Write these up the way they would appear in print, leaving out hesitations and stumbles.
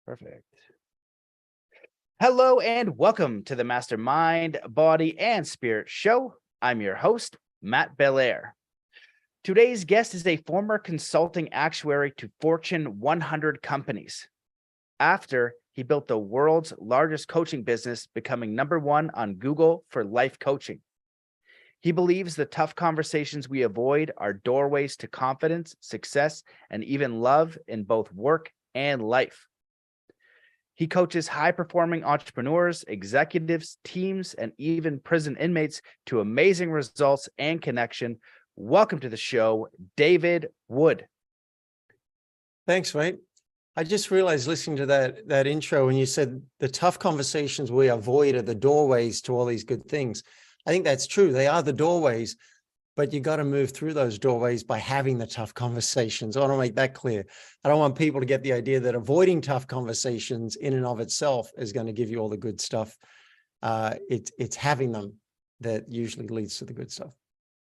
Perfect. Hello and welcome to the Mastermind, Body, and Spirit Show. I'm your host, Matt Belair. Today's guest is a former consulting actuary to Fortune 100 companies. After he built the world's largest coaching business, becoming #1 on Google for life coaching. He believes the tough conversations we avoid are doorways to confidence, success, and even love in both work and life. He coaches high-performing entrepreneurs, executives, teams, and even prison inmates to amazing results and connection. Welcome to the show, David Wood. Thanks, mate. I just realized listening to that intro when you said the tough conversations we avoid are the doorways to all these good things. I think that's true. They are the doorways, but you got to move through those doorways by having the tough conversations. I want to make that clear. I don't want people to get the idea that avoiding tough conversations in and of itself is going to give you all the good stuff. It's having them that usually leads to the good stuff.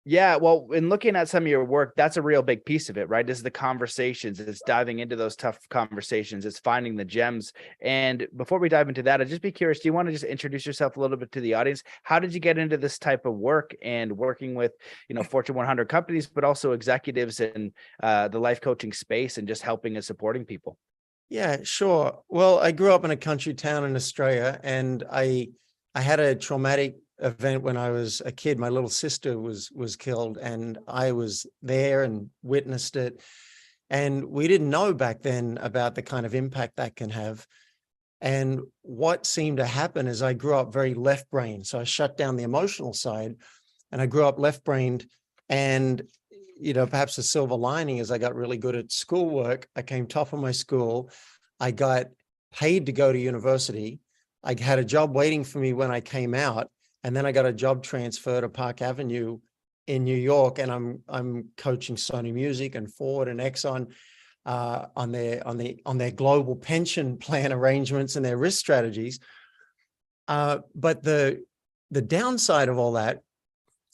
Yeah, well, in looking at some of your work, that's a real big piece of it, right? Is the conversations, it's diving into those tough conversations, it's finding the gems. And before we dive into that, I'd just be curious, do you want to just introduce yourself a little bit to the audience? How did you get into this type of work and working with, Fortune 100 companies, but also executives in the life coaching space and just helping and supporting people? Yeah, sure. Well, I grew up in a country town in Australia, and I had a traumatic event when I was a kid. My little sister was killed, and I was there and witnessed it. And we didn't know back then about the kind of impact that can have. And what seemed to happen is I grew up very left-brained. So I shut down the emotional side, and I grew up left-brained. And, perhaps the silver lining is I got really good at schoolwork. I came top of my school. I got paid to go to university. I had a job waiting for me when I came out. And then I got a job transfer to Park Avenue in New York, and I'm coaching Sony Music and Ford and Exxon on their global pension plan arrangements and their risk strategies. But the downside of all that,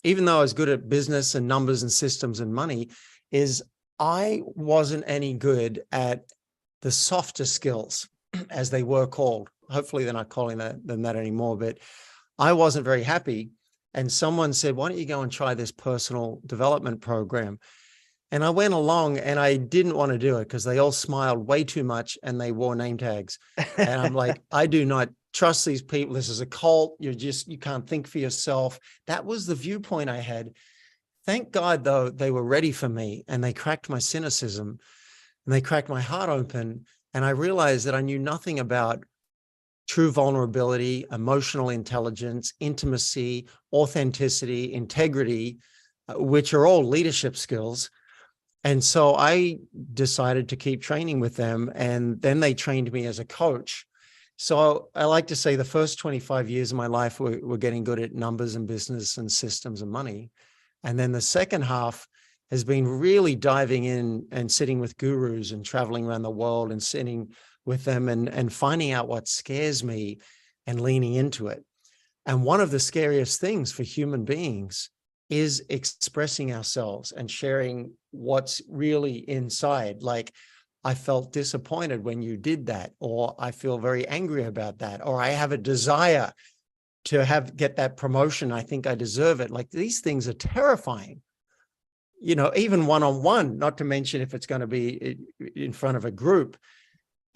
even though I was good at business and numbers and systems and money, is I wasn't any good at the softer skills, as they were called. Hopefully, they're not calling them that anymore, but I wasn't very happy. And someone said, why don't you go and try this personal development program? And I went along, and I didn't want to do it because they all smiled way too much and they wore name tags. And I'm like, I do not trust these people. This is a cult. You can't think for yourself. That was the viewpoint I had. Thank God, though, they were ready for me, and they cracked my cynicism and they cracked my heart open. And I realized that I knew nothing about true vulnerability, emotional intelligence, intimacy, authenticity, integrity, which are all leadership skills. And so I decided to keep training with them. And then they trained me as a coach. So I like to say the first 25 years of my life were getting good at numbers and business and systems and money. And then the second half has been really diving in and sitting with gurus and traveling around the world and sitting with them and finding out what scares me and leaning into it. And one of the scariest things for human beings is expressing ourselves and sharing what's really inside. Like, I felt disappointed when you did that, or I feel very angry about that, or I have a desire to get that promotion. I think I deserve it. Like, these things are terrifying, even one-on-one, not to mention if it's going to be in front of a group.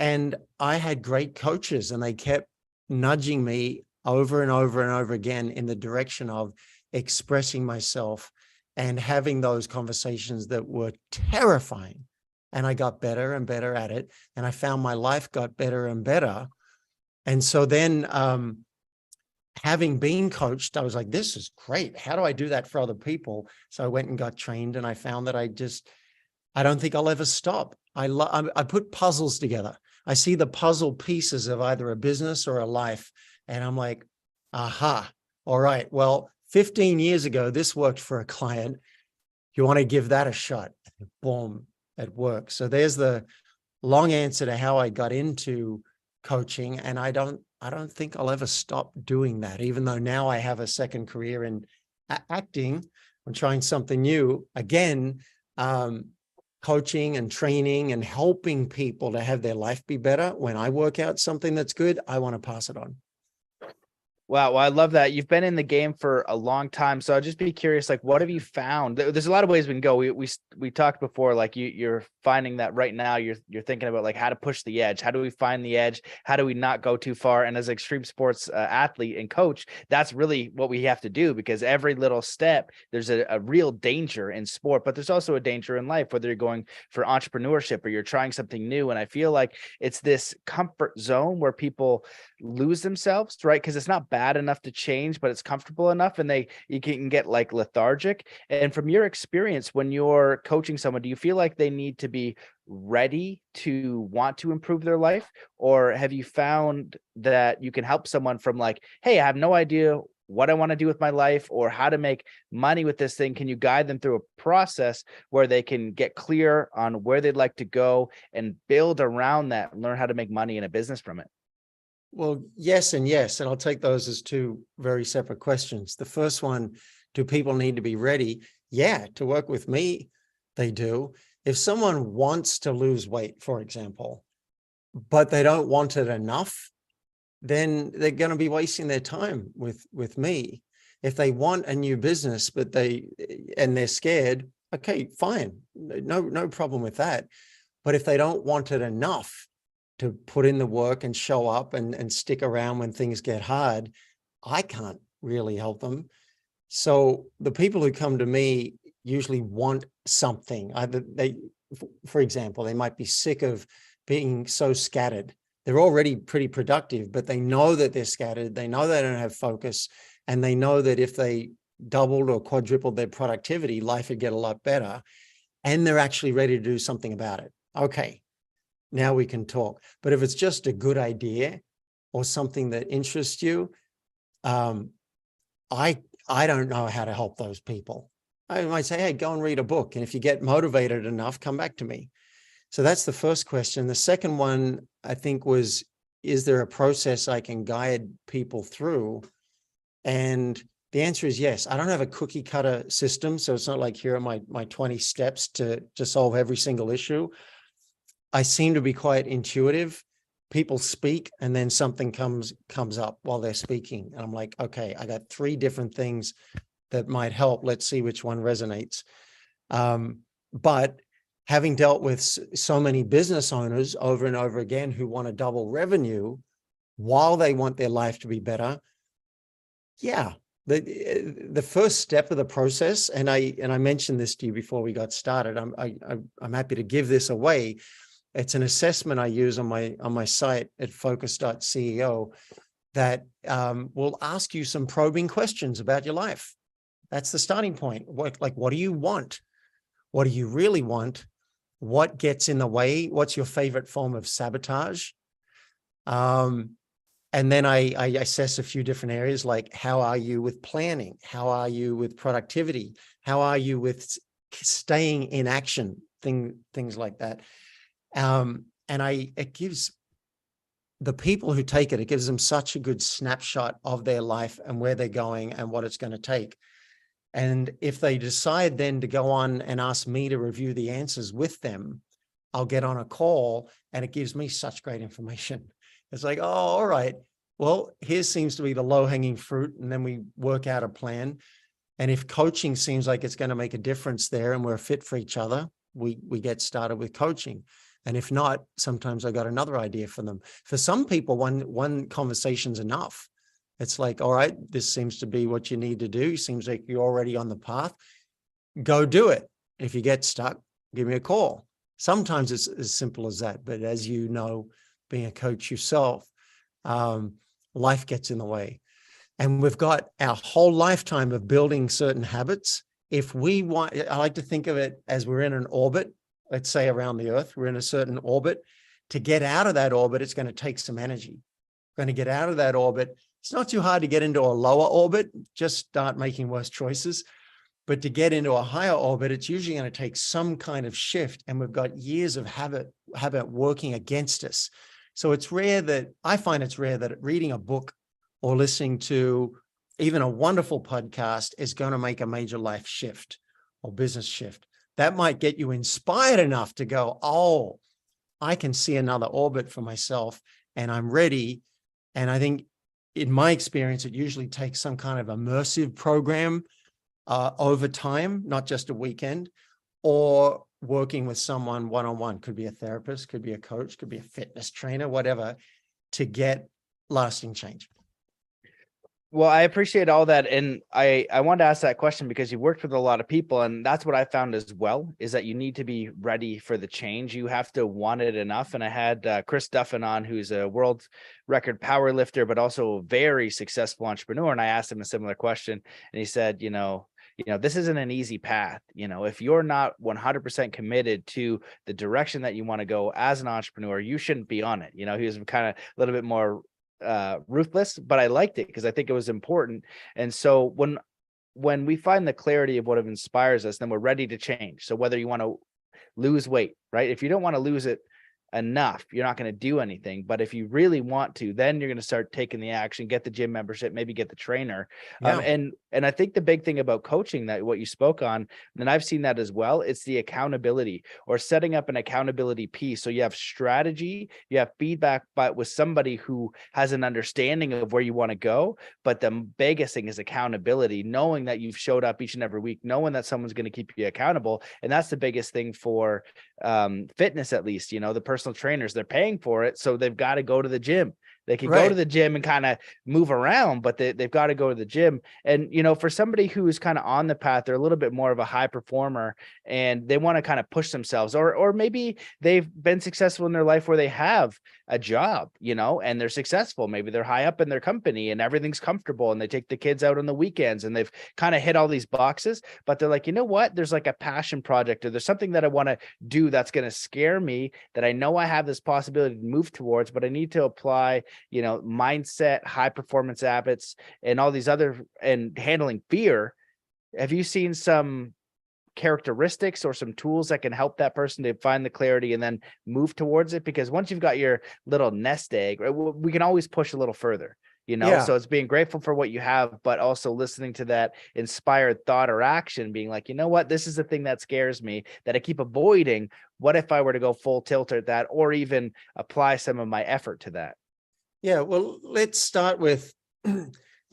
And I had great coaches, and they kept nudging me over and over and over again in the direction of expressing myself and having those conversations that were terrifying. And I got better and better at it. And I found my life got better and better. And so then having been coached, I was like, this is great. How do I do that for other people? So I went and got trained, and I found that I don't think I'll ever stop. I put puzzles together. I see the puzzle pieces of either a business or a life, and I'm like, aha, all right, well, 15 years ago, this worked for a client. You want to give that a shot. Boom, it works. So there's the long answer to how I got into coaching. And I don't think I'll ever stop doing that, even though now I have a second career in acting. I'm trying something new again. coaching and training and helping people to have their life be better. When I work out something that's good, I want to pass it on. Wow, well, I love that. You've been in the game for a long time, so I'd just be curious, like, what have you found? There's a lot of ways we can go. We talked before, like you're finding that right now. You're thinking about like how to push the edge. How do we find the edge? How do we not go too far? And as an extreme sports athlete and coach, that's really what we have to do, because every little step, there's a real danger in sport, but there's also a danger in life, whether you're going for entrepreneurship or you're trying something new. And I feel like it's this comfort zone where people lose themselves, right? Because it's not bad enough to change, but it's comfortable enough, and you can get like lethargic. And from your experience, when you're coaching someone, do you feel like they need to be ready to want to improve their life? Or have you found that you can help someone from like, hey, I have no idea what I want to do with my life or how to make money with this thing? Can you guide them through a process where they can get clear on where they'd like to go and build around that and learn how to make money in a business from it? Well, yes and yes. And I'll take those as two very separate questions. The first one, do people need to be ready? Yeah, to work with me, they do. If someone wants to lose weight, for example, but they don't want it enough, then they're going to be wasting their time with me. If they want a new business, but they're scared, okay, fine. No problem with that. But if they don't want it enough to put in the work and show up and stick around when things get hard, I can't really help them. So the people who come to me usually want something. Either for example, they might be sick of being so scattered. They're already pretty productive, but they know that they're scattered. They know they don't have focus, and they know that if they doubled or quadrupled their productivity, life would get a lot better. And they're actually ready to do something about it. Okay, now we can talk. But if it's just a good idea or something that interests you, I don't know how to help those people. I might say, hey, go and read a book. And if you get motivated enough, come back to me. So that's the first question. The second one, I think, was, is there a process I can guide people through? And the answer is yes. I don't have a cookie cutter system. So it's not like, here are my 20 steps to solve every single issue. I seem to be quite intuitive. People speak and then something comes up while they're speaking. And I'm like, okay, I got 3 different things that might help. Let's see which one resonates. But having dealt with so many business owners over and over again who want to double revenue while they want their life to be better, yeah, the first step of the process, and I mentioned this to you before we got started. I'm happy to give this away. It's an assessment I use on my site at focus.ceo that will ask you some probing questions about your life. That's the starting point. What do you want? What do you really want? What gets in the way? What's your favorite form of sabotage? And then I assess a few different areas, like how are you with planning? How are you with productivity? How are you with staying in action? Things like that. And it gives the people who take it, it gives them such a good snapshot of their life and where they're going and what it's going to take. And if they decide then to go on and ask me to review the answers with them, I'll get on a call, and it gives me such great information. It's like, oh, all right, well, here seems to be the low-hanging fruit, and then we work out a plan. And if coaching seems like it's going to make a difference there and we're a fit for each other, we get started with coaching. And if not, sometimes I got another idea for them. For some people, one conversation's enough. It's like, all right, this seems to be what you need to do. Seems like you're already on the path. Go do it. If you get stuck, give me a call. Sometimes it's as simple as that. But as you know, being a coach yourself, life gets in the way. And we've got our whole lifetime of building certain habits. If we want, I like to think of it as we're in an orbit, let's say around the Earth, we're in a certain orbit. To get out of that orbit, it's going to take some energy. We're going to get out of that orbit. It's not too hard to get into a lower orbit, just start making worse choices. But to get into a higher orbit, it's usually going to take some kind of shift. And we've got years of habit working against us. So it's rare that, I find it's rare that reading a book or listening to even a wonderful podcast is going to make a major life shift or business shift. that might get you inspired enough to go, oh, I can see another orbit for myself and I'm ready. And I think in my experience, it usually takes some kind of immersive program over time, not just a weekend, or working with someone one-on-one. Could be a therapist, could be a coach, could be a fitness trainer, whatever, to get lasting change. Well, I appreciate all that. And I wanted to ask that question because you worked with a lot of people, and that's what I found as well, is that you need to be ready for the change. You have to want it enough. And I had Chris Duffin on, who's a world record power lifter, but also a very successful entrepreneur. And I asked him a similar question, and he said, this isn't an easy path. If you're not 100% committed to the direction that you want to go as an entrepreneur, you shouldn't be on it. He was kind of a little bit more ruthless, but I liked it because I think it was important. And so when we find the clarity of what inspires us, then we're ready to change. So whether you want to lose weight, right? If you don't want to lose it enough, you're not going to do anything. But if you really want to, then you're going to start taking the action, get the gym membership, maybe get the trainer. Yeah. And I think the big thing about coaching, that what you spoke on, and I've seen that as well, it's the accountability, or setting up an accountability piece. So you have strategy, you have feedback, but with somebody who has an understanding of where you want to go. But the biggest thing is accountability, knowing that you've showed up each and every week, knowing that someone's going to keep you accountable. And that's the biggest thing for fitness, at least. The personal trainers, they're paying for it, so they've got to go to the gym. They can go to the gym and kind of move around, but they've got to go to the gym. And, for somebody who is kind of on the path, they're a little bit more of a high performer and they want to kind of push themselves, or maybe they've been successful in their life where they have a job, and they're successful. Maybe they're high up in their company and everything's comfortable and they take the kids out on the weekends and they've kind of hit all these boxes, but they're like, you know what, there's like a passion project, or there's something that I want to do that's going to scare me, that I know I have this possibility to move towards, but I need to apply mindset, high performance habits, and all these other, and handling fear. Have you seen some characteristics or some tools that can help that person to find the clarity and then move towards it? Because once you've got your little nest egg, right, we can always push a little further, so it's being grateful for what you have, but also listening to that inspired thought or action, being like, you know what, this is the thing that scares me, that I keep avoiding. What if I were to go full tilt at that, or even apply some of my effort to that? Yeah, well, let's start with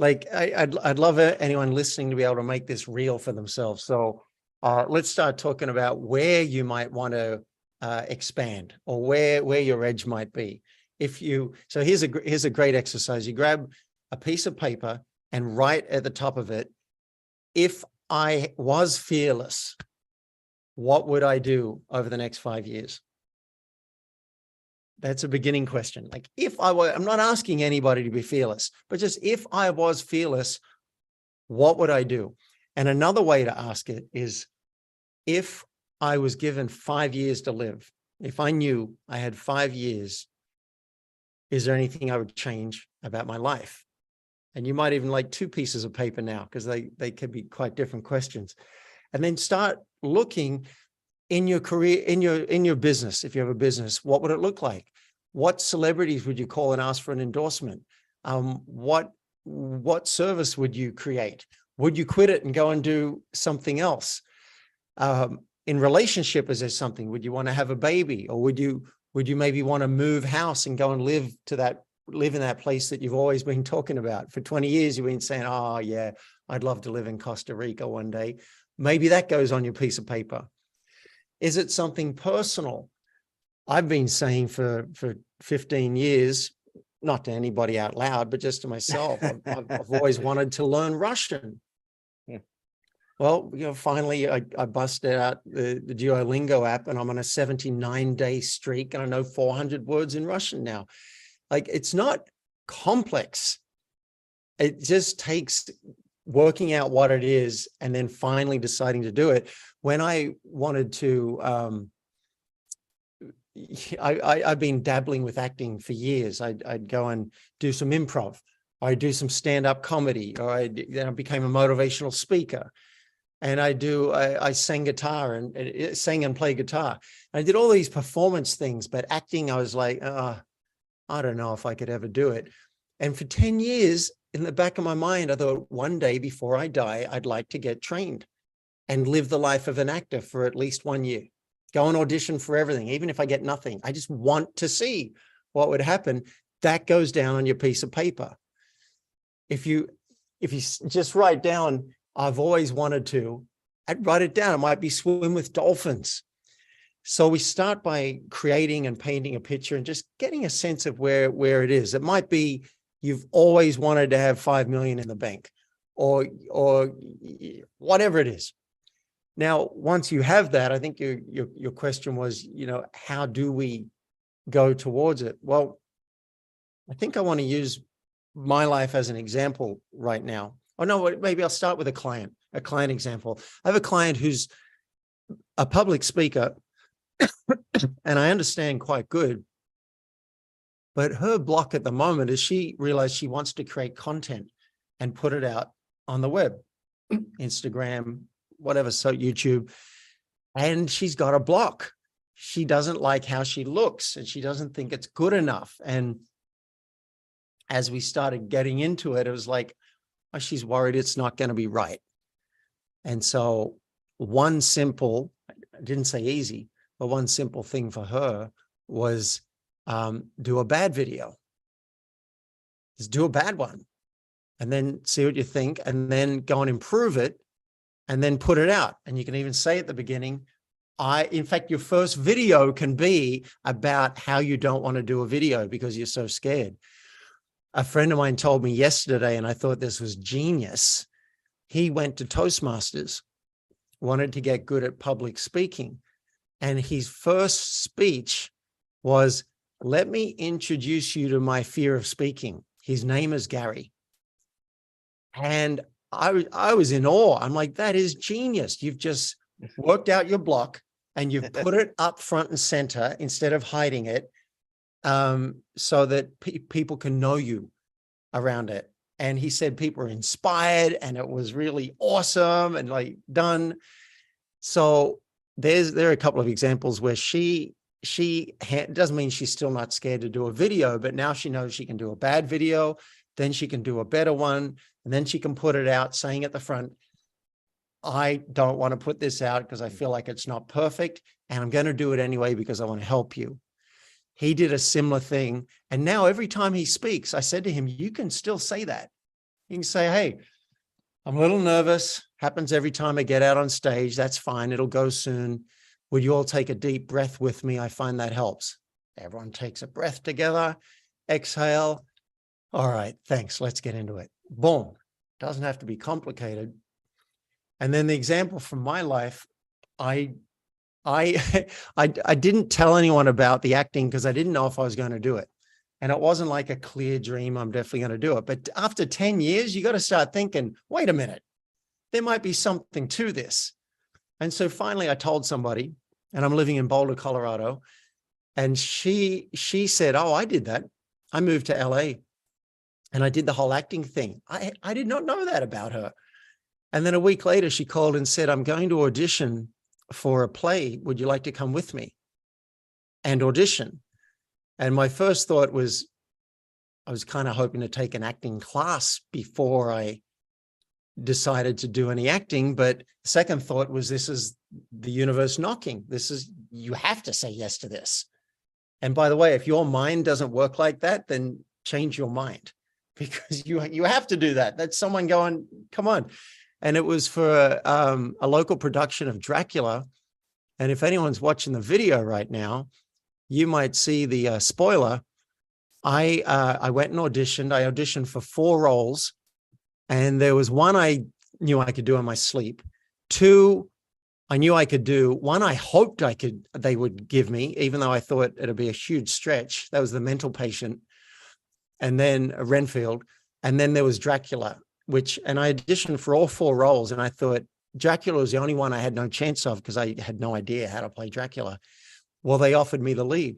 I'd love anyone listening to be able to make this real for themselves. So let's start talking about where you might want to expand, or where your edge might be. So here's a great exercise. You grab a piece of paper and write at the top of it, if I was fearless, what would I do over the next 5 years? That's a beginning question. Like, if I were, I'm not asking anybody to be fearless, but just if I was fearless, what would I do? And another way to ask it is, if I was given 5 years to live, if I knew I had 5 years, is there anything I would change about my life? And you might even like 2 pieces of paper now, because they could be quite different questions. And then start looking in your career, in your business. If you have a business, what would it look like? What celebrities would you call and ask for an endorsement? What service would you create? Would you quit it and go and do something else? In relationship, is there something? Would you want to have a baby, or would you maybe want to move house and go and live in that place that you've always been talking about? For 20 years, you've been saying, oh yeah, I'd love to live in Costa Rica one day. Maybe that goes on your piece of paper. Is it something personal? I've been saying for 15 years, not to anybody out loud, but just to myself, I've always wanted to learn Russian. Yeah. Well, finally I busted out the Duolingo app, and I'm on a 79-day streak, and I know 400 words in Russian now. Like, it's not complex. It just takes working out what it is and then finally deciding to do it. When I wanted to, I've been dabbling with acting for years. I'd go and do some improv, or I'd do some stand-up comedy, or then I became a motivational speaker. And I sang guitar and sang and played guitar. I did all these performance things, but acting, I was like, I don't know if I could ever do it. And for 10 years, in the back of my mind, I thought, one day before I die, I'd like to get trained. and live the life of an actor for at least 1 year. Go and audition for everything, even if I get nothing. I just want to see what would happen. That goes down on your piece of paper. If you just write down, I've always wanted to, I'd write it down. It might be swim with dolphins. So we start by creating and painting a picture and just getting a sense of where it is. It might be you've always wanted to have 5 million in the bank, or whatever it is. Now, once you have that, I think your question was, how do we go towards it? Well, I think I want to use my life as an example right now. Oh no, maybe I'll start with a client example. I have a client who's a public speaker, and I understand quite good. But her block at the moment is she realized she wants to create content and put it out on the web, Instagram, whatever, so YouTube. And she's got a block. She doesn't like how she looks and she doesn't think it's good enough. And as we started getting into it, it was like, oh, she's worried it's not going to be right. And so one simple, I didn't say easy, but one simple thing for her was do a bad video. Just do a bad one and then see what you think, and then go and improve it and then put it out. And you can even say at the beginning, in fact, your first video can be about how you don't want to do a video because you're so scared. A friend of mine told me yesterday, and I thought this was genius. He went to Toastmasters, wanted to get good at public speaking. And his first speech was, let me introduce you to my fear of speaking. His name is Gary. And I was in awe. I'm like, that is genius. You've just worked out your block and you've put it up front and center instead of hiding it, so that people can know you around it. And he said people were inspired and it was really awesome and like done. So there are a couple of examples where she doesn't mean she's still not scared to do a video, but now she knows she can do a bad video, then she can do a better one, and then she can put it out saying at the front, I don't want to put this out because I feel like it's not perfect, and I'm going to do it anyway because I want to help you. He did a similar thing. And now every time he speaks, I said to him, you can still say that. You can say, hey, I'm a little nervous. Happens every time I get out on stage. That's fine. It'll go soon. Would you all take a deep breath with me? I find that helps. Everyone takes a breath together. Exhale. All right, thanks. Let's get into it. Boom. Doesn't have to be complicated. And then the example from my life, I didn't tell anyone about the acting because I didn't know if I was going to do it. And it wasn't like a clear dream, I'm definitely going to do it. But after 10 years, you got to start thinking, wait a minute, there might be something to this. And so finally I told somebody, and I'm living in Boulder, Colorado. And she said, oh, I did that. I moved to LA and I did the whole acting thing. I did not know that about her. And then a week later, she called and said, I'm going to audition for a play. Would you like to come with me and audition? And my first thought was, I was kind of hoping to take an acting class before I decided to do any acting. But the second thought was, this is the universe knocking. You have to say yes to this. And by the way, if your mind doesn't work like that, then change your mind, because you have to do that. That's someone going, come on. And it was for a local production of Dracula. And if anyone's watching the video right now, you might see the spoiler. I went and auditioned. I auditioned for 4 roles. And there was one I knew I could do in my sleep. 2 I knew I could do. 1 I hoped they would give me, even though I thought it'd be a huge stretch. That was The Mental Patient. And then Renfield. And then there was Dracula, and I auditioned for all 4 roles. And I thought Dracula was the only one I had no chance of because I had no idea how to play Dracula. Well, they offered me the lead.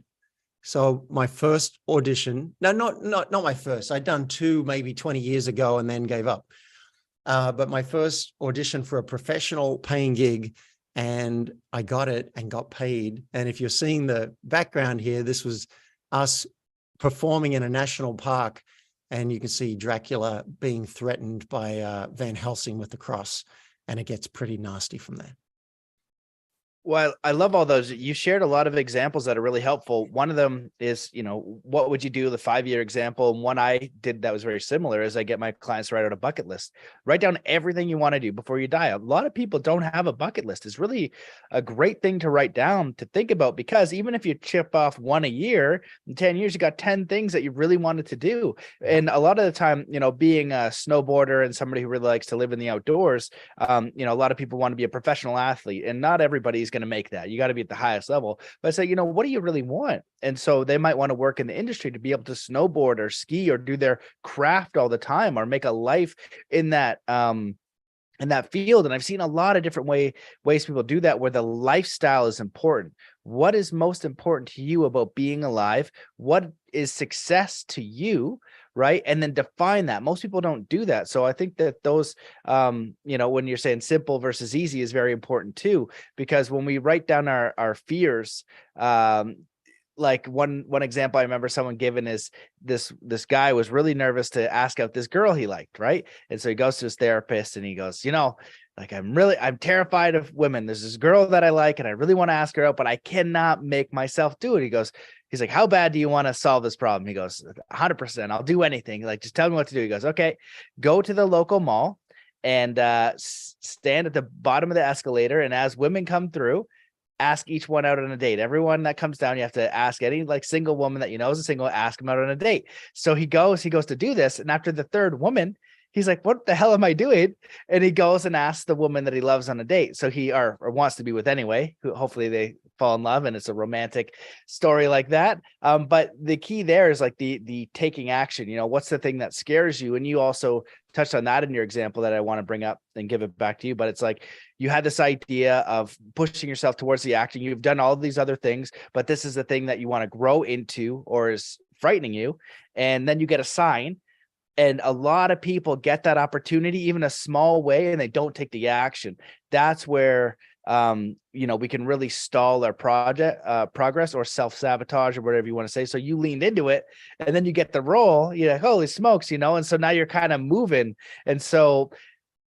So my first audition, no, not my first. I'd done 2 maybe 20 years ago and then gave up. But my first audition for a professional paying gig, and I got it and got paid. And if you're seeing the background here, this was us performing in a national park. And you can see Dracula being threatened by Van Helsing with the cross. and it gets pretty nasty from there. Well, I love all those. You shared a lot of examples that are really helpful. One of them is, what would you do? The 5-year example. And one I did that was very similar is I get my clients to write out a bucket list. Write down everything you want to do before you die. A lot of people don't have a bucket list. It's really a great thing to write down, to think about, because even if you chip off one a year, in 10 years, you got 10 things that you really wanted to do. And a lot of the time, being a snowboarder and somebody who really likes to live in the outdoors, a lot of people want to be a professional athlete, and not everybody's going to make that. You got to be at the highest level. But say, what do you really want? And so they might want to work in the industry to be able to snowboard or ski or do their craft all the time, or make a life in that field. And I've seen a lot of different ways people do that, where the lifestyle is important. What is most important to you about being alive? What is success to you? Right. And then define that. Most people don't do that. So I think that those, when you're saying simple versus easy is very important too, because when we write down our fears, like one example I remember someone giving is this guy was really nervous to ask out this girl he liked, right? And so he goes to his therapist and he goes, like, I'm terrified of women. There's this girl that I like and I really want to ask her out, but I cannot make myself do it. He's like, how bad do you want to solve this problem? He goes, 100%. I'll do anything. Like, just tell me what to do. He goes, okay, go to the local mall and stand at the bottom of the escalator. And as women come through, ask each one out on a date. Everyone that comes down, you have to ask any single woman that is a single, ask him out on a date. So he goes to do this. And after the third woman, he's like, what the hell am I doing? And he goes and asks the woman that he loves on a date. So he or wants to be with anyway, who hopefully they fall in love and it's a romantic story like that. But the key there is like the taking action. What's the thing that scares you? And you also touched on that in your example that I want to bring up and give it back to you. But it's like, you had this idea of pushing yourself towards the acting. You've done all of these other things, but this is the thing that you want to grow into or is frightening you. And then you get a sign. And a lot of people get that opportunity, even a small way, and they don't take the action. That's where, we can really stall our progress or self-sabotage or whatever you want to say. So you leaned into it and then you get the role, you're like, holy smokes, and so now you're kind of moving. And so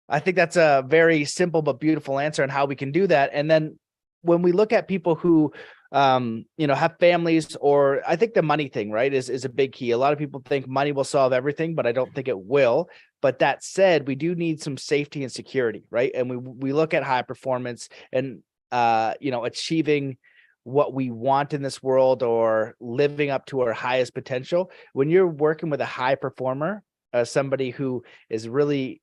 I think that's a very simple but beautiful answer on how we can do that. And then when we look at people who have families, or I think the money thing, right, is a big key. A lot of people think money will solve everything, but I don't think it will. But that said, we do need some safety and security, right? And we look at high performance and, achieving what we want in this world or living up to our highest potential. When you're working with a high performer, somebody who is really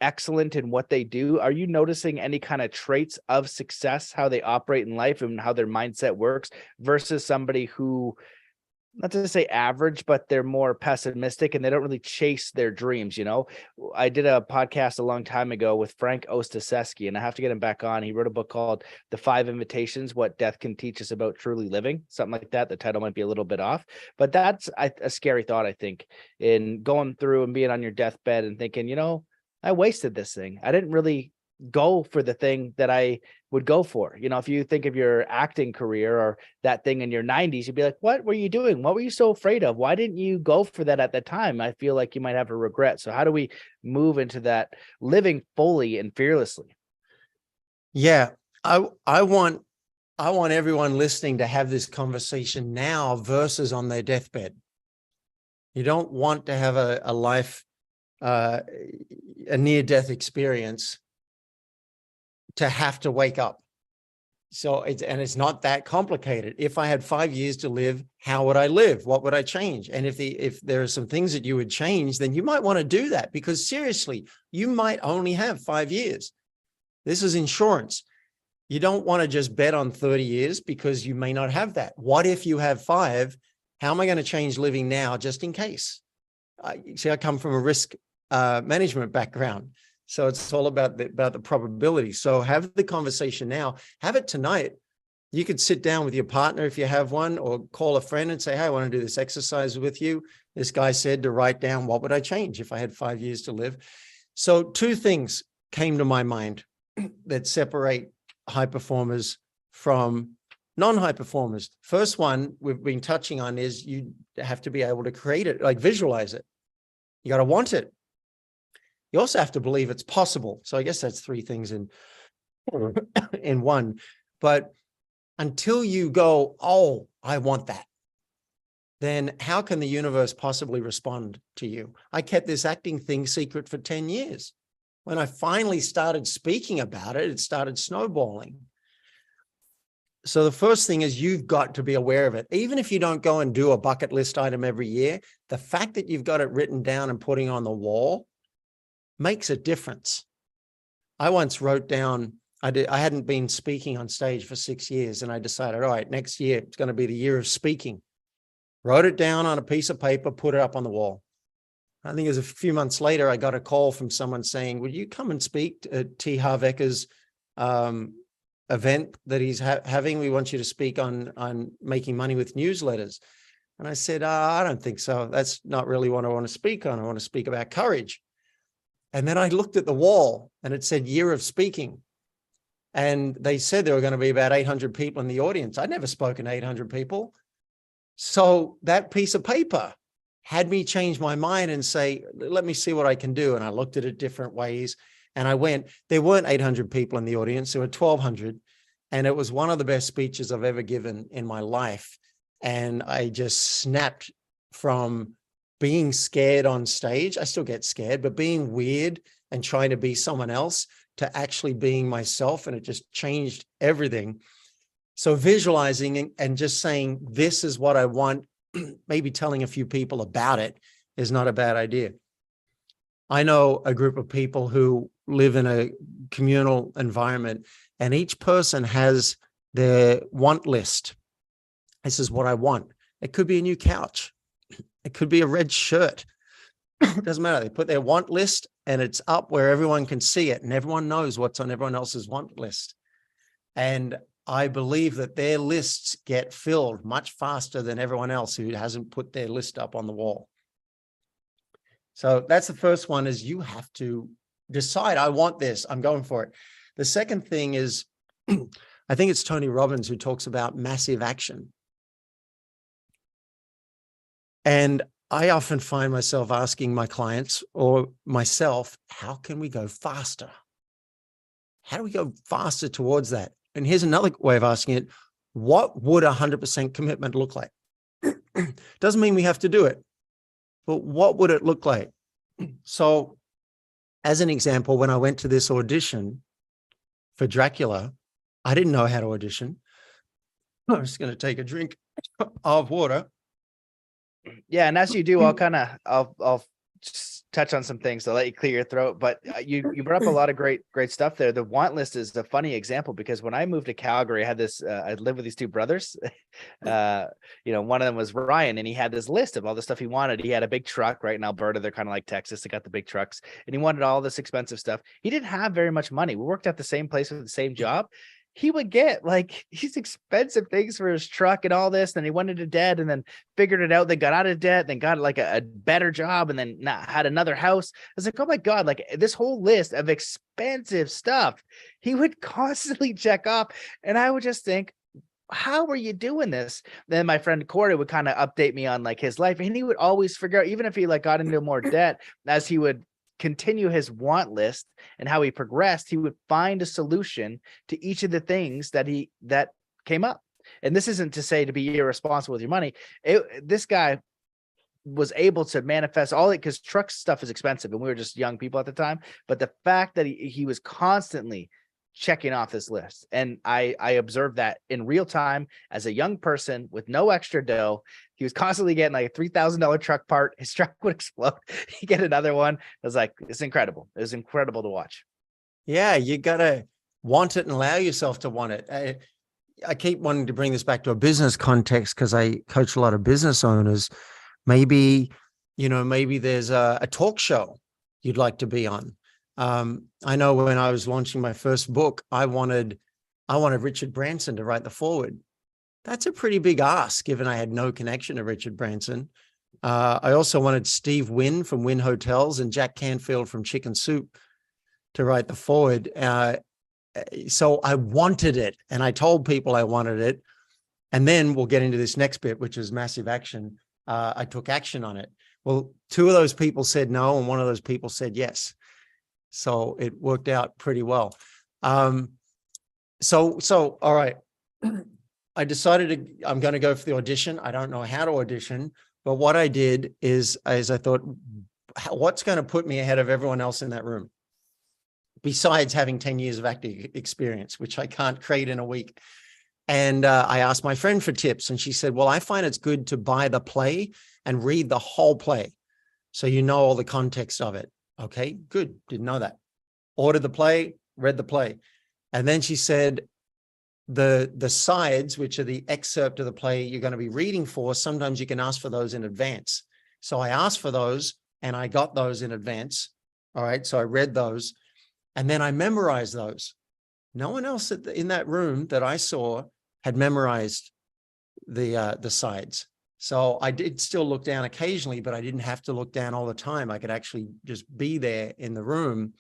excellent in what they do, are you noticing any kind of traits of success, how they operate in life and how their mindset works versus somebody who, not to say average, but they're more pessimistic and they don't really chase their dreams? I did a podcast a long time ago with Frank Ostaseski, and I have to get him back on. He wrote a book called The 5 Invitations, What Death Can Teach Us About Truly Living, something like that. The title might be a little bit off, but that's a scary thought, I think, in going through and being on your deathbed and thinking, I wasted this thing. I didn't really go for the thing that I would go for. If you think of your acting career or that thing in your 90s, you'd be like, what were you doing? What were you so afraid of? Why didn't you go for that at the time? I feel like you might have a regret. So how do we move into that living fully and fearlessly? Yeah, I want everyone listening to have this conversation now versus on their deathbed. You don't want to have a life, a near-death experience to have to wake up. So it's not that complicated. If I had 5 years to live, how would I live? What would I change? And if there are some things that you would change, then you might want to do that, because seriously, you might only have 5 years. This is insurance. You don't want to just bet on 30 years because you may not have that. What if you have 5? How am I going to change living now just in case? I come from a risk management background. So it's all about the probability. So have the conversation now, have it tonight. You could sit down with your partner if you have one, or call a friend and say, hey, I want to do this exercise with you. This guy said to write down, what would I change if I had 5 years to live? So 2 things came to my mind that separate high performers from non-high performers. First one we've been touching on is you have to be able to create it, like visualize it. You got to want it. You also have to believe it's possible. So I guess that's three things in one. But until you go, oh, I want that, then how can the universe possibly respond to you? I kept this acting thing secret for 10 years. When I finally started speaking about it, it started snowballing. So the first thing is you've got to be aware of it. Even if you don't go and do a bucket list item every year, the fact that you've got it written down and putting on the wall makes a difference. I once wrote down, I hadn't been speaking on stage for 6 years, and I decided, all right, next year it's going to be the year of speaking. Wrote it down on a piece of paper, put it up on the wall. I think it was a few months later, I got a call from someone saying, would you come and speak at T. Harv Ekker's event that he's having? We want you to speak on making money with newsletters. And I said, I don't think so. That's not really what I want to speak on. I want to speak about courage. And then I looked at the wall and it said year of speaking. And they said there were going to be about 800 people in the audience. I'd never spoken to 800 people. So that piece of paper had me change my mind and say, let me see what I can do. And I looked at it different ways. And I went, there weren't 800 people in the audience. There were 1,200. And it was one of the best speeches I've ever given in my life. And I just snapped from being scared on stage. I still get scared, but being weird and trying to be someone else to actually being myself. And it just changed everything. So visualizing and just saying, this is what I want, maybe telling a few people about it is not a bad idea. I know a group of people who live in a communal environment, and each person has their want list. This is what I want. It could be a new couch. It could be a red shirt. It doesn't matter. They put their want list and it's up where everyone can see it, and everyone knows what's on everyone else's want list. And I believe that their lists get filled much faster than everyone else who hasn't put their list up on the wall. So that's the first one, is you have to decide, I want this, I'm going for it. The second thing is, I think it's Tony Robbins who talks about massive action. And I often find myself asking my clients or myself, how can we go faster? How do we go faster towards that? And here's another way of asking it. What would 100% commitment look like? Doesn't mean we have to do it, but what would it look like? So as an example, when I went to this audition for Dracula, I didn't know how to audition. I'm just going to take a drink of water. Yeah, and as you do, I'll just touch on some things to let you clear your throat. But you brought up a lot of great stuff there. The want list is a funny example, because when I moved to Calgary, I had this. I lived with these two brothers. One of them was Ryan, and he had this list of all the stuff he wanted. He had a big truck, right in Alberta. They're kind of like Texas. They got the big trucks, and he wanted all this expensive stuff. He didn't have very much money. We worked at the same place with the same job. He would get like these expensive things for his truck and all this. Then he went into debt and then figured it out. Then got out of debt, then got like a better job, and then had another house. I was like, oh my God, like this whole list of expensive stuff he would constantly check off. And I would just think, how are you doing this? Then my friend Corey would kind of update me on like his life, and he would always figure out, even if he like got into more debt, as he would continue his want list and how he progressed, he would find a solution to each of the things that came up. And this isn't to say to be irresponsible with your money. This guy was able to manifest all it, because truck stuff is expensive and we were just young people at the time. But the fact that he was constantly checking off this list, and I observed that in real time as a young person with no extra dough. He was constantly getting like a $3,000 truck part. His truck would explode. He'd get another one. I was like, it's incredible. It was incredible to watch. Yeah, you gotta want it and allow yourself to want it. I keep wanting to bring this back to a business context, because I coach a lot of business owners. Maybe there's a talk show you'd like to be on. I know when I was launching my first book, I wanted Richard Branson to write the foreword. That's a pretty big ask, given I had no connection to Richard Branson. I also wanted Steve Wynn from Wynn Hotels and Jack Canfield from Chicken Soup to write the foreword. So I wanted it, and I told people I wanted it. And then we'll get into this next bit, which is massive action. I took action on it. Well, two of those people said no, and one of those people said yes. So it worked out pretty well. So all right. I decided I'm going to go for the audition. I don't know how to audition, but what I did is I thought, what's going to put me ahead of everyone else in that room? Besides having 10 years of acting experience, which I can't create in a week. And I asked my friend for tips, and she said, well, I find it's good to buy the play and read the whole play, so you know all the context of it. Okay, good. Didn't know that. Ordered the play, read the play. And then she said, the sides, which are the excerpt of the play you're going to be reading for, sometimes you can ask for those in advance. So I asked for those, and I got those in advance. All right, so I read those, and then I memorized those. No one else in that room that I saw had memorized the sides. So I did still look down occasionally, but I didn't have to look down all the time. I could actually just be there in the room.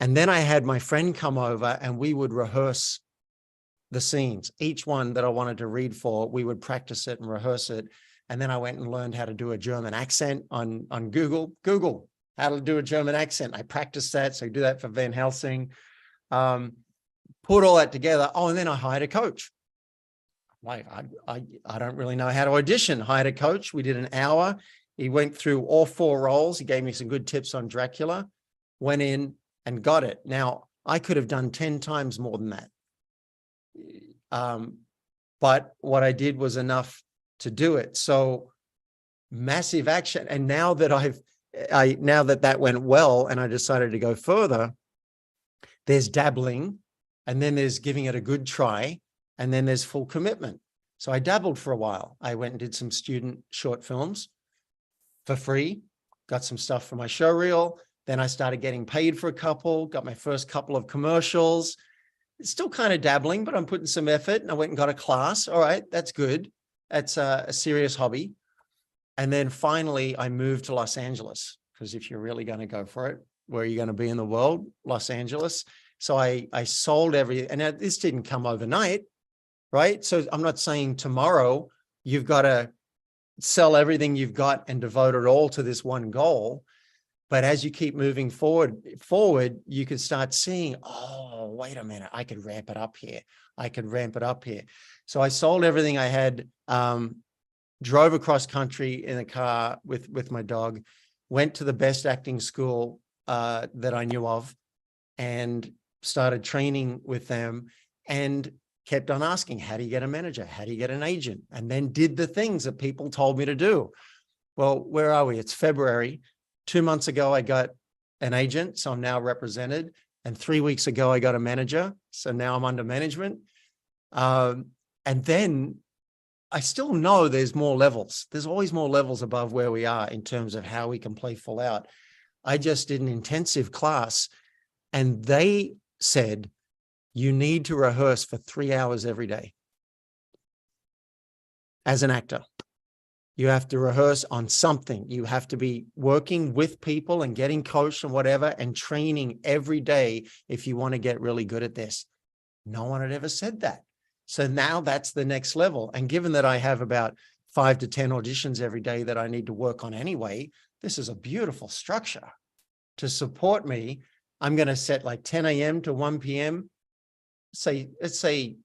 And then I had my friend come over, and we would rehearse the scenes. Each one that I wanted to read for, we would practice it and rehearse it. And then I went and learned how to do a German accent on Google, how to do a German accent. I practiced that. So I do that for Van Helsing. Put all that together. Oh, and then I hired a coach. Like, I don't really know how to audition. Hired a coach. We did an hour. He went through all 4 roles. He gave me some good tips on Dracula, went in and got it. Now, I could have done 10 times more than that. But what I did was enough to do it. So massive action. And now that now that went well, and I decided to go further, there's dabbling, and then there's giving it a good try, and then there's full commitment. So I dabbled for a while. I went and did some student short films for free, got some stuff for my show reel. Then I started getting paid for a couple, got my first couple of commercials. It's still kind of dabbling, but I'm putting some effort, and I went and got a class. All right, that's good. That's a serious hobby. And then finally I moved to Los Angeles, because if you're really going to go for it, where are you going to be in the world? Los Angeles. So I sold everything, and this didn't come overnight, right? So I'm not saying tomorrow you've got to sell everything you've got and devote it all to this one goal. But as you keep moving forward, you can start seeing, oh, wait a minute, I could ramp it up here. I could ramp it up here. So I sold everything I had, drove across country in a car with my dog, went to the best acting school that I knew of, and started training with them, and kept on asking, how do you get a manager? How do you get an agent? And then did the things that people told me to do. Well, where are we? It's February. 2 months ago, I got an agent, so I'm now represented. And 3 weeks ago, I got a manager, so now I'm under management. And then I still know there's more levels. There's always more levels above where we are in terms of how we can play full out. I just did an intensive class, and they said, you need to rehearse for 3 hours every day. As an actor, you have to rehearse on something. You have to be working with people and getting coached and whatever, and training every day if you want to get really good at this. No one had ever said that. So now that's the next level. And given that I have about 5 to 10 auditions every day that I need to work on anyway, this is a beautiful structure to support me. I'm going to set like 10 a.m. to 1 p.m. Let's say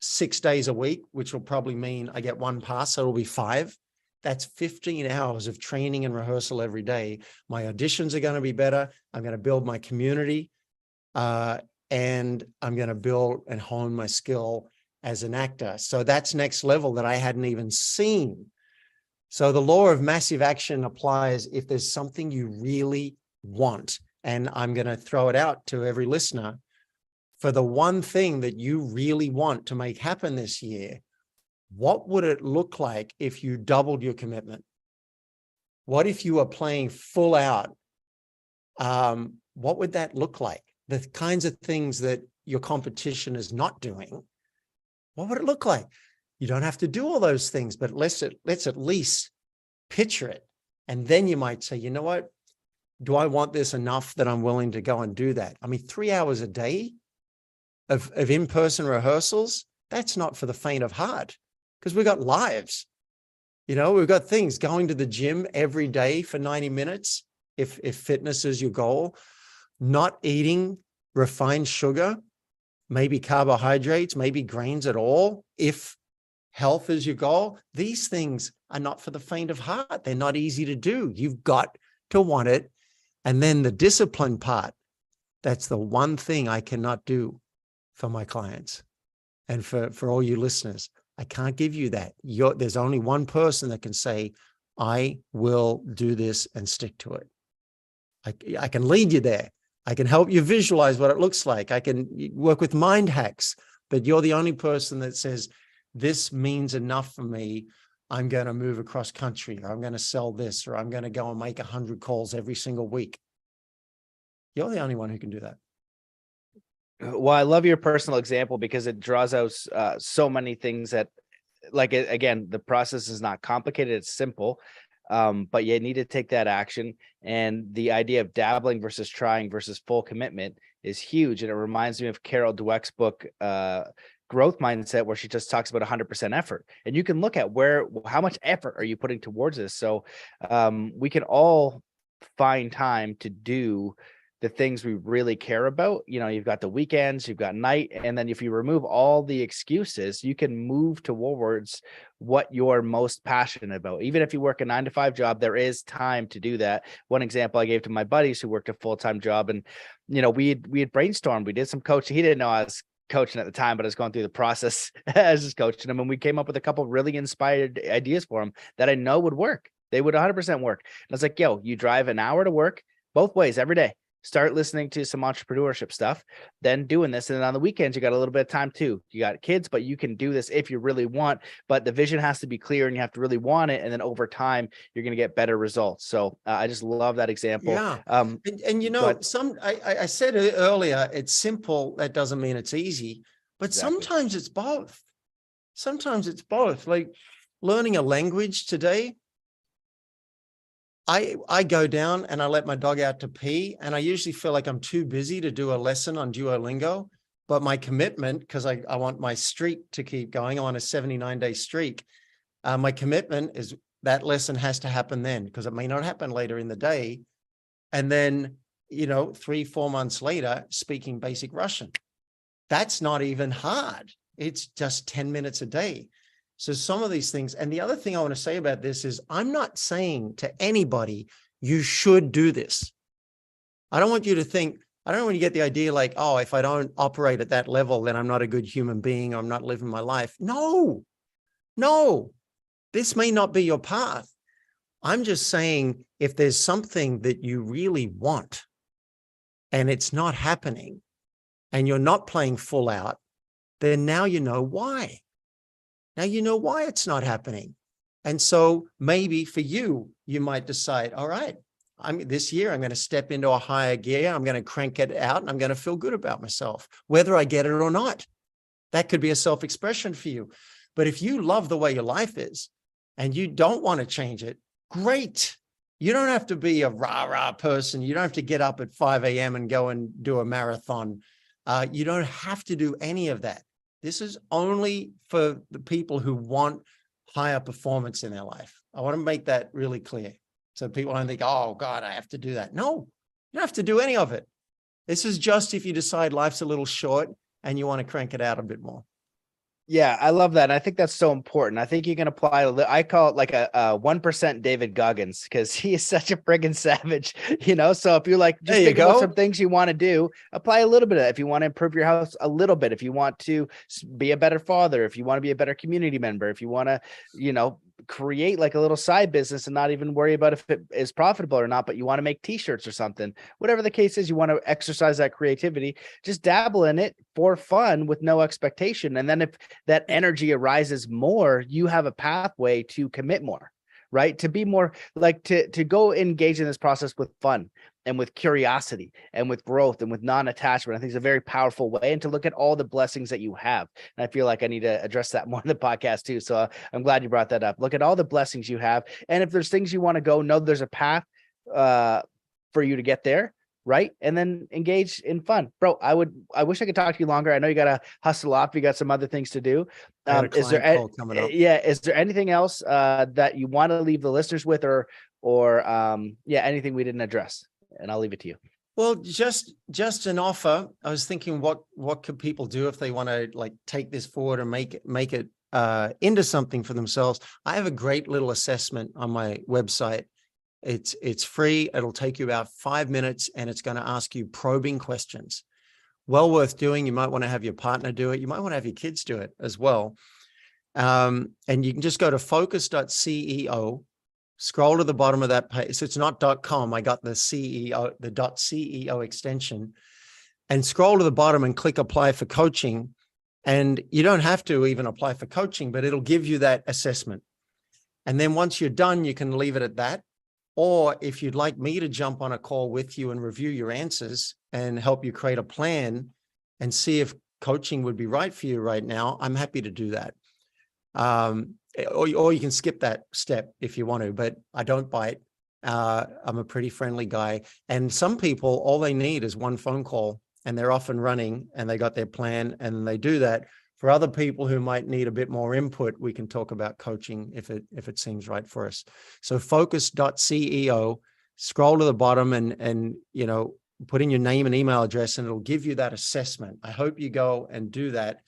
6 days a week, which will probably mean I get 1 pass, so it'll be 5. That's 15 hours of training and rehearsal every day. My auditions are going to be better. I'm going to build my community, and I'm going to build and hone my skill as an actor. So that's next level that I hadn't even seen. So the law of massive action applies if there's something you really want. And I'm going to throw it out to every listener. For the one thing that you really want to make happen this year, what would it look like if you doubled your commitment? What if you were playing full out? What would that look like? The kinds of things that your competition is not doing, what would it look like? You don't have to do all those things, but let's at least picture it. And then you might say, you know what? Do I want this enough that I'm willing to go and do that? I mean, 3 hours a day of in-person rehearsals, that's not for the faint of heart, because we've got lives. You know, we've got things, going to the gym every day for 90 minutes, if fitness is your goal, not eating refined sugar, maybe carbohydrates, maybe grains at all, if health is your goal. These things are not for the faint of heart. They're not easy to do. You've got to want it. And then the discipline part, that's the one thing I cannot do for my clients. And for all you listeners, I can't give you that. There's only one person that can say, I will do this and stick to it. I can lead you there. I can help you visualize what it looks like. I can work with mind hacks, but you're the only person that says, this means enough for me. I'm going to move across country, or I'm going to sell this, or I'm going to go and make 100 calls every single week. You're the only one who can do that. Well, I love your personal example because it draws out so many things that, like, again, the process is not complicated. It's simple, but you need to take that action. And the idea of dabbling versus trying versus full commitment is huge. And it reminds me of Carol Dweck's book, Growth Mindset, where she just talks about 100% effort. And you can look at how much effort are you putting towards this? So we can all find time to do the things we really care about. You know, you've got the weekends, you've got night, and then if you remove all the excuses, you can move towards what you're most passionate about. Even if you work a 9-to-5 job, there is time to do that. One example I gave to my buddies who worked a full-time job, and we had brainstormed, we did some coaching. He didn't know I was coaching at the time, but I was going through the process as just coaching him, and we came up with a couple of really inspired ideas for him that I know would work. They would 100% work. And I was like, yo, you drive an hour to work both ways every day. Start listening to some entrepreneurship stuff, then doing this. And then on the weekends, you got a little bit of time too. You got kids, but you can do this if you really want, but the vision has to be clear and you have to really want it. And then over time, you're going to get better results. So I just love that example. Yeah. I said it earlier, it's simple. That doesn't mean it's easy, but Exactly. Sometimes it's both. Sometimes it's both. Like learning a language today, I go down and I let my dog out to pee, and I usually feel like I'm too busy to do a lesson on Duolingo, but my commitment, because I want my streak to keep going, I want a 79-day streak. My commitment is that lesson has to happen then, because it may not happen later in the day. And then, 3-4 months later, speaking basic Russian. That's not even hard. It's just 10 minutes a day. So some of these things, and the other thing I want to say about this is I'm not saying to anybody, you should do this. I don't want you to think, I don't want you to get the idea like, oh, if I don't operate at that level, then I'm not a good human being, or I'm not living my life. No, this may not be your path. I'm just saying, if there's something that you really want and it's not happening and you're not playing full out, then now you know why. Now you know why it's not happening. And so maybe for you, you might decide, all right, this year, I'm going to step into a higher gear. I'm going to crank it out and I'm going to feel good about myself, whether I get it or not. That could be a self-expression for you. But if you love the way your life is and you don't want to change it, great. You don't have to be a rah-rah person. You don't have to get up at 5 a.m. and go and do a marathon. You don't have to do any of that. This is only for the people who want higher performance in their life. I want to make that really clear. So people don't think, oh God, I have to do that. No, you don't have to do any of it. This is just if you decide life's a little short and you want to crank it out a bit more. Yeah, I love that. I think that's so important. I think you can apply, I call it like a 1% David Goggins, because he is such a friggin' savage, So if you're like, just think about some things you want to do, apply a little bit of that. If you want to improve your house a little bit, if you want to be a better father, if you want to be a better community member, if you want to, create like a little side business and not even worry about if it is profitable or not, but you want to make t-shirts or something, whatever the case is, you want to exercise that creativity, just dabble in it for fun with no expectation. And then if that energy arises more, you have a pathway to commit more, right? To be more like to go engage in this process with fun and with curiosity and with growth and with non-attachment. I think it's a very powerful way, and to look at all the blessings that you have. And I feel like I need to address that more in the podcast too. So I'm glad you brought that up. Look at all the blessings you have. And if there's things you want to go, know there's a path for you to get there. Right. And then engage in fun. Bro, I wish I could talk to you longer. I know you got to hustle off. You got some other things to do. Is there anything else that you want to leave the listeners with, or anything we didn't address? And I'll leave it to you. Well, just an offer. I was thinking, what could people do if they want to like take this forward and make it into something for themselves? I have a great little assessment on my website. It's free. It'll take you about 5 minutes, and it's going to ask you probing questions. Well worth doing. You might want to have your partner do it. You might want to have your kids do it as well. And you can just go to focus.ceo. Scroll to the bottom of that page. So it's not .com. I got the CEO, the .ceo extension, and scroll to the bottom and click apply for coaching. And you don't have to even apply for coaching, but it'll give you that assessment. And then once you're done, you can leave it at that. Or if you'd like me to jump on a call with you and review your answers and help you create a plan and see if coaching would be right for you right now, I'm happy to do that. Or you can skip that step if you want to, but I don't bite. I'm a pretty friendly guy. And some people, all they need is one phone call and they're off and running and they got their plan and they do that. For other people who might need a bit more input, we can talk about coaching if it seems right for us. So focus.ceo, scroll to the bottom and put in your name and email address and it'll give you that assessment. I hope you go and do that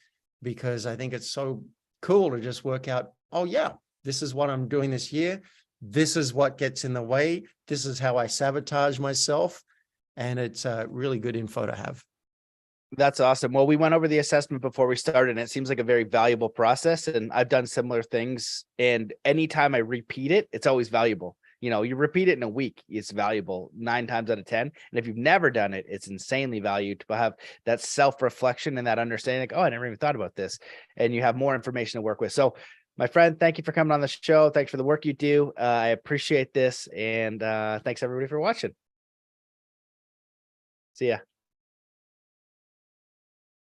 because I think it's so cool to just work out, oh yeah, this is what I'm doing this year. This is what gets in the way. This is how I sabotage myself. And it's really good info to have. That's awesome. Well, we went over the assessment before we started, and it seems like a very valuable process. And I've done similar things. And anytime I repeat it, it's always valuable. You repeat it in a week, it's valuable 9 times out of 10. And if you've never done it, it's insanely valuable to have that self-reflection and that understanding, like, oh, I never even thought about this. And you have more information to work with. So my friend, thank you for coming on the show. Thanks for the work you do. I appreciate this. And thanks everybody for watching. See ya.